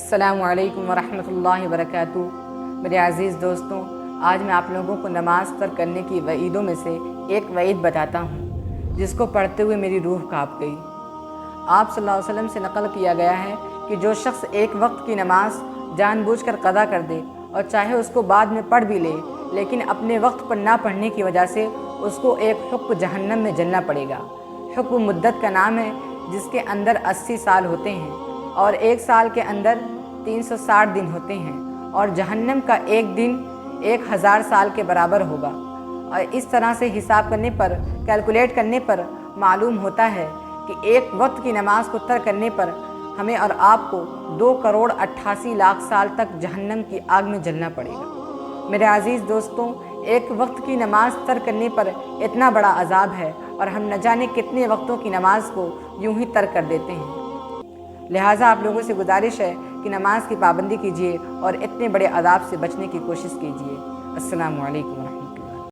السلام علیکم ورحمۃ اللہ وبرکاتہ۔ میرے عزیز دوستوں، آج میں آپ لوگوں کو نماز ترک کرنے کی وعیدوں میں سے ایک وعید بتاتا ہوں جس کو پڑھتے ہوئے میری روح کانپ گئی۔ آپ صلی اللہ علیہ وسلم سے نقل کیا گیا ہے کہ جو شخص ایک وقت کی نماز جان بوجھ کر قضا کر دے اور چاہے اس کو بعد میں پڑھ بھی لے، لیکن اپنے وقت پر نہ پڑھنے کی وجہ سے اس کو ایک حق جہنم میں جلنا پڑے گا۔ حق مدت کا نام ہے جس کے اندر 80 سال ہوتے ہیں اور ایک سال کے اندر 360 دن ہوتے ہیں، اور جہنم کا ایک دن 1000 سال کے برابر ہوگا۔ اور اس طرح سے حساب کرنے پر، کیلکولیٹ کرنے پر معلوم ہوتا ہے کہ ایک وقت کی نماز کو ترک کرنے پر ہمیں اور آپ کو 2,88,00,000 سال تک جہنم کی آگ میں جلنا پڑے گا۔ میرے عزیز دوستوں، ایک وقت کی نماز ترک کرنے پر اتنا بڑا عذاب ہے، اور ہم نہ جانے کتنے وقتوں کی نماز کو یوں ہی ترک کر دیتے ہیں۔ لہٰذا آپ لوگوں سے گزارش ہے کہ نماز کی پابندی کیجیے اور اتنے بڑے عذاب سے بچنے کی کوشش کیجیے۔ السلام علیکم ورحمۃ اللہ۔